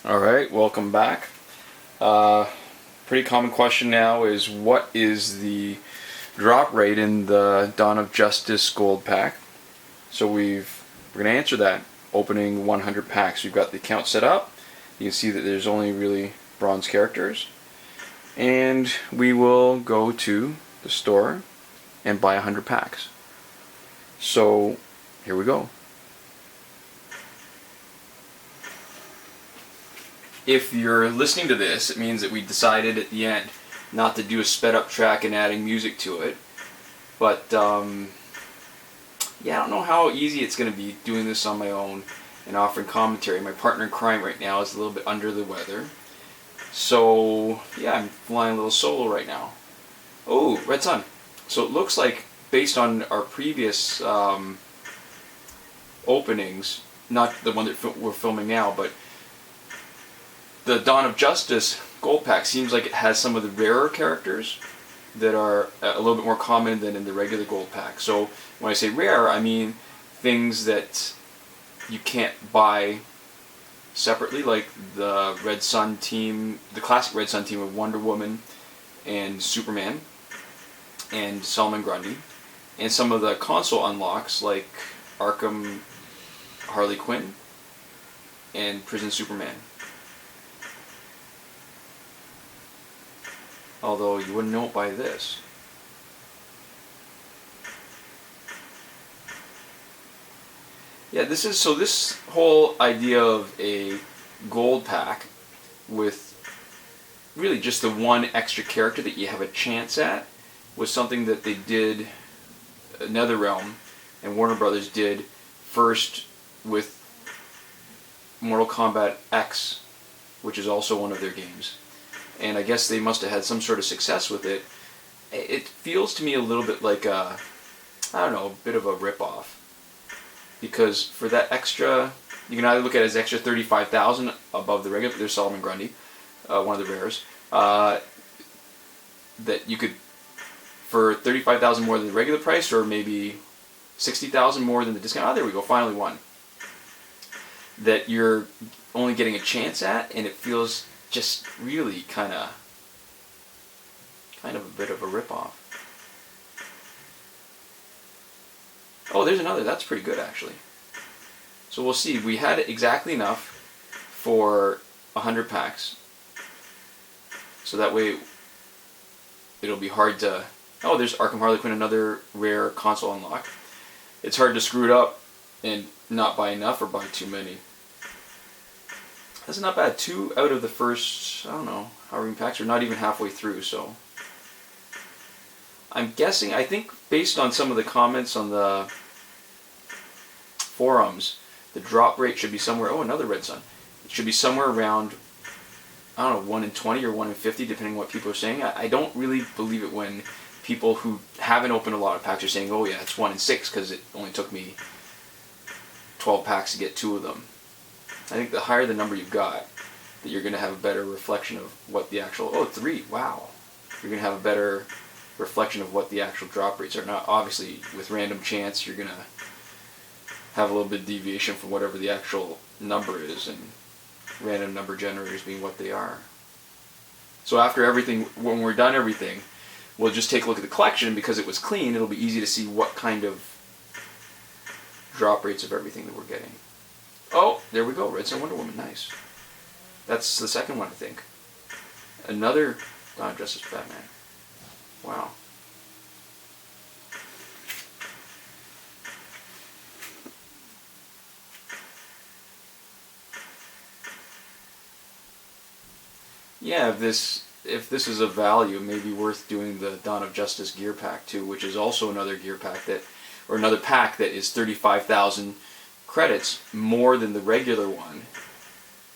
Alright, welcome back. Uh, Pretty common question now is what is the drop rate in the Dawn of Justice Gold Pack? So we're going to answer that opening 100 packs. We've got the account set up. You can see that there's only really bronze characters. And we will go to the store and buy 100 packs. So here we go. If you're listening to this, it means that we decided at the end not to do a sped up track and adding music to it. But yeah, I don't know how easy it's going to be doing this on my own and offering commentary. My partner in crime right now is a little bit under the weather. So yeah, I'm flying a little solo right now. Oh, Red Son. So it looks like, based on our previous openings, not the one that we're filming now, but the Dawn of Justice Gold Pack seems like it has some of the rarer characters that are a little bit more common than in the regular Gold Pack. So when I say rare, I mean things that you can't buy separately, like the Red Son team, the classic Red Son team of Wonder Woman and Superman and Solomon Grundy, and some of the console unlocks like Arkham, Harley Quinn, and Prison Superman. Although you wouldn't know it by this. Yeah, this whole idea of a gold pack with really just the one extra character that you have a chance at was something that they did, NetherRealm and Warner Brothers did first with Mortal Kombat X, which is also one of their games. And I guess they must have had some sort of success with it. It feels to me a little bit like a bit of a rip-off. Because for that extra, you can either look at it as extra 35,000 above the regular, there's Solomon Grundy, one of the rares, that you could, for 35,000 more than the regular price, or maybe 60,000 more than the discount. Oh, there we go, finally one. That you're only getting a chance at, and it feels just really kind of a bit of a rip-off. Oh, there's another. That's pretty good, actually. So we'll see. We had exactly enough for 100 packs. So that way it'll be hard to... Oh, there's Arkham Harley Quinn, another rare console unlock. It's hard to screw it up and not buy enough or buy too many. That's not bad. 2 out of the first, I don't know, however many packs, are not even halfway through, so... I'm guessing, I think based on some of the comments on the forums, the drop rate should be somewhere, oh, another Red Son. It should be somewhere around, I don't know, 1 in 20 or 1 in 50, depending on what people are saying. I don't really believe it when people who haven't opened a lot of packs are saying, oh yeah, it's 1 in 6, because it only took me 12 packs to get 2 of them. I think the higher the number you've got, that you're going to have a better reflection of what the actual... Oh, 3, wow. You're going to have a better reflection of what the actual drop rates are. Not obviously, with random chance, you're going to have a little bit of deviation from whatever the actual number is, and random number generators being what they are. So after everything, when we're done everything, we'll just take a look at the collection. Because it was clean, it'll be easy to see what kind of drop rates of everything that we're getting. Oh, there we go. Red Son Wonder Woman. Nice. That's the second one, I think. Another Dawn of Justice Batman. Wow. Yeah, if this is of value, it may be worth doing the Dawn of Justice gear pack too, which is also another gear pack or another pack that is 35,000 credits more than the regular one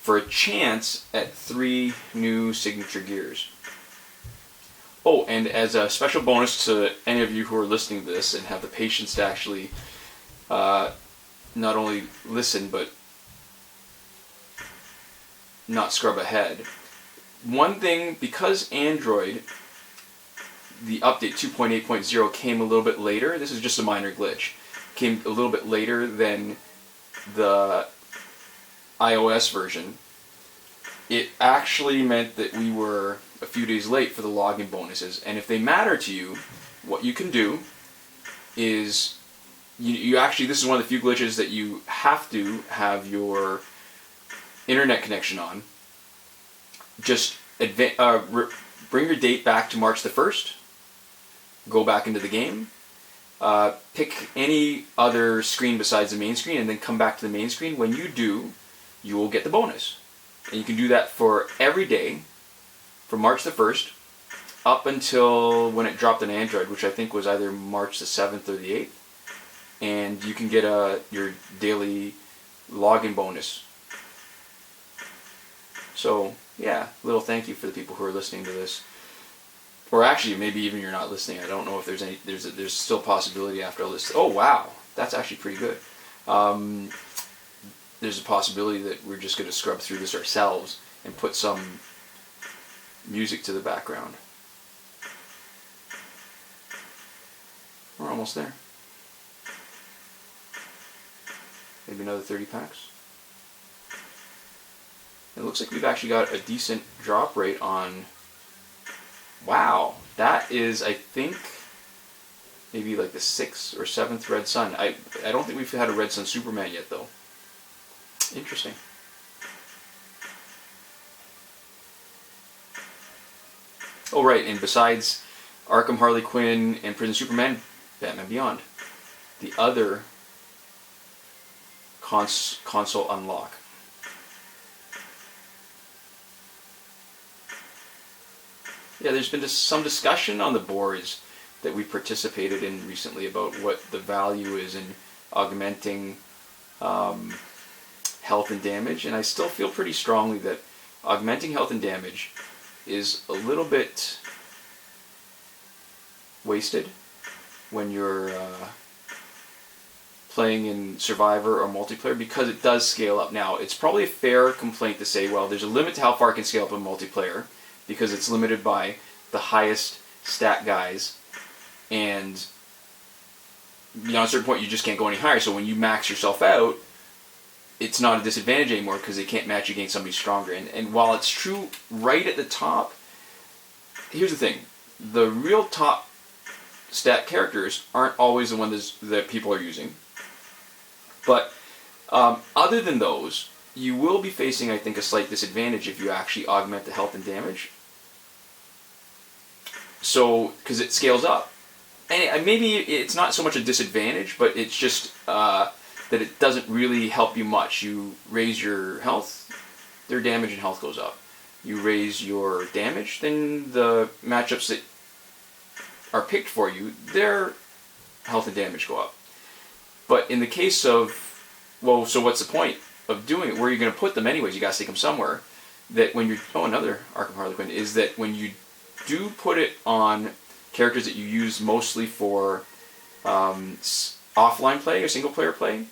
for a chance at 3 new signature gears. Oh, and as a special bonus to any of you who are listening to this and have the patience to actually not only listen but not scrub ahead, one thing, because Android, the update 2.8.0 came a little bit later, this is just a minor glitch, came a little bit later than the iOS version, it actually meant that we were a few days late for the login bonuses. And if they matter to you, what you can do is you actually, this is one of the few glitches that you have to have your internet connection on. Just bring your date back to March the 1st, go back into the game, pick any other screen besides the main screen, and then come back to the main screen. When you do, you will get the bonus. And you can do that for every day from March the 1st up until when it dropped on Android, which I think was either March the 7th or the 8th. And you can get your daily login bonus. So, yeah, little thank you for the people who are listening to this. Or actually, maybe even you're not listening. I don't know if there's still a possibility after all this. Oh, wow. That's actually pretty good. There's a possibility that we're just going to scrub through this ourselves and put some music to the background. We're almost there. Maybe another 30 packs. It looks like we've actually got a decent drop rate on... Wow, that is, I think, maybe like the 6th or 7th Red Son. I don't think we've had a Red Son Superman yet, though. Interesting. Oh, right, and besides Arkham, Harley Quinn, and Prison Superman, Batman Beyond. The other console unlock. Yeah, there's been some discussion on the boards that we participated in recently about what the value is in augmenting health and damage, and I still feel pretty strongly that augmenting health and damage is a little bit wasted when you're playing in Survivor or multiplayer, because it does scale up. Now, it's probably a fair complaint to say, well, there's a limit to how far it can scale up in multiplayer, because it's limited by the highest stat guys, and at a certain point you just can't go any higher, so when you max yourself out, it's not a disadvantage anymore because they can't match you against somebody stronger. And while it's true right at the top, here's the thing, the real top stat characters aren't always the ones that people are using. But other than those, you will be facing, I think, a slight disadvantage if you actually augment the health and damage. So, because it scales up. And maybe it's not so much a disadvantage, but it's just that it doesn't really help you much. You raise your health, their damage and health goes up. You raise your damage, then the matchups that are picked for you, their health and damage go up. But in the case of, well, so what's the point of doing it? Where are you going to put them anyways? You got to stick them somewhere. That when you're, another Arkham Harley Quinn, is that when you do put it on characters that you use mostly for offline play or single player play,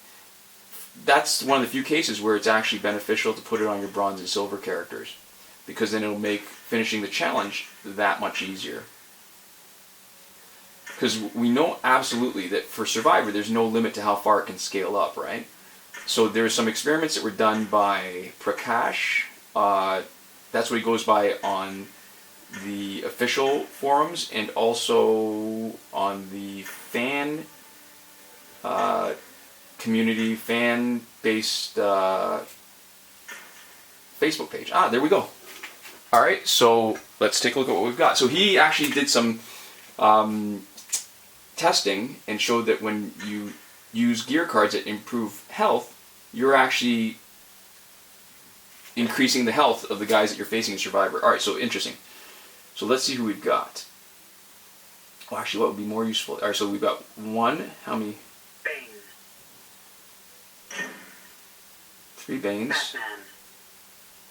that's one of the few cases where it's actually beneficial to put it on your bronze and silver characters, because then it'll make finishing the challenge that much easier. Because we know absolutely that for Survivor there's no limit to how far it can scale up, right? So there's some experiments that were done by Prakash, that's what he goes by on the official forums, and also on the fan community, fan-based Facebook page. Ah, there we go. Alright, so let's take a look at what we've got. So he actually did some testing and showed that when you use gear cards that improve health, you're actually increasing the health of the guys that you're facing in Survivor. Alright, so interesting. So let's see who we've got. Well, actually, what would be more useful? Alright, so we've got one. How many? Bane. 3 Banes. Batman.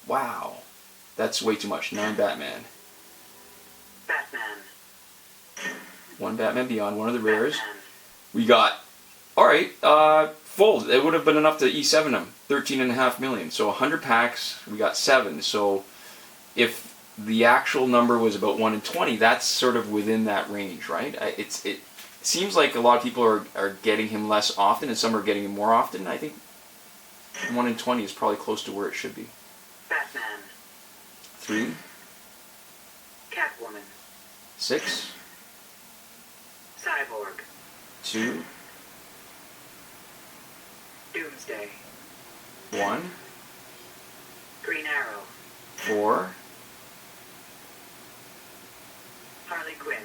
Wow. That's way too much. 9 Batman. Batman. 1 Batman Beyond, one of the rares. Batman. We got, alright, fold. It would have been enough to E7 them. 13.5 million. So 100 packs, we got 7. So if the actual number was about 1 in 20, that's sort of within that range, right? It seems like a lot of people are getting him less often, and some are getting him more often. I think 1 in 20 is probably close to where it should be. Batman. 3, Catwoman. 6, Cyborg. 2, Doomsday. 1, Green Arrow. 4, Harley Quinn.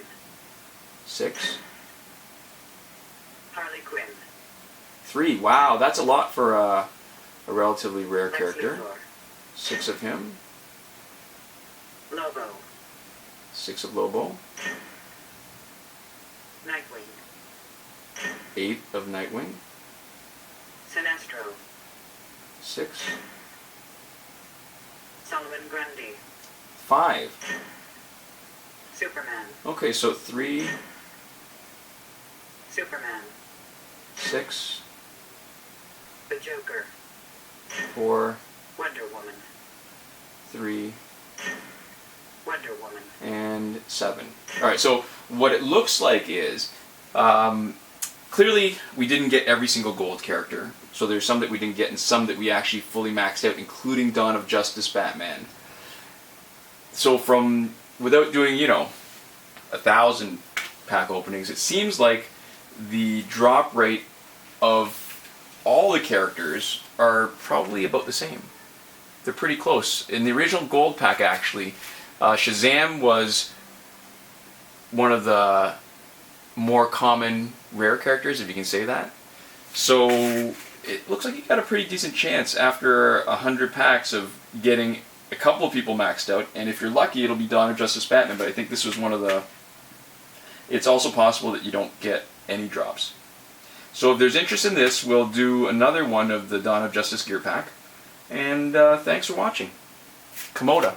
6, Harley Quinn. 3. Wow, that's a lot for a relatively rare Lex character. Luthor. 6 of him, Lobo. 6 of Lobo, Nightwing. 8 of Nightwing, Sinestro. 6, Solomon Grundy. 5. Superman. Okay, so 3, Superman. 6, The Joker. 4, Wonder Woman. 3, Wonder Woman. and 7. Alright, so what it looks like is, clearly we didn't get every single gold character. So there's some that we didn't get and some that we actually fully maxed out, including Dawn of Justice Batman. So from, without doing, 1,000 pack openings, it seems like the drop rate of all the characters are probably about the same. They're pretty close. In the original gold pack, actually, Shazam was one of the more common rare characters, if you can say that. So it looks like you got a pretty decent chance after 100 packs of getting a couple of people maxed out, and if you're lucky, it'll be Dawn of Justice Batman, but I think this was one of the... It's also possible that you don't get any drops. So if there's interest in this, we'll do another one of the Dawn of Justice gear pack, and thanks for watching. Komoda.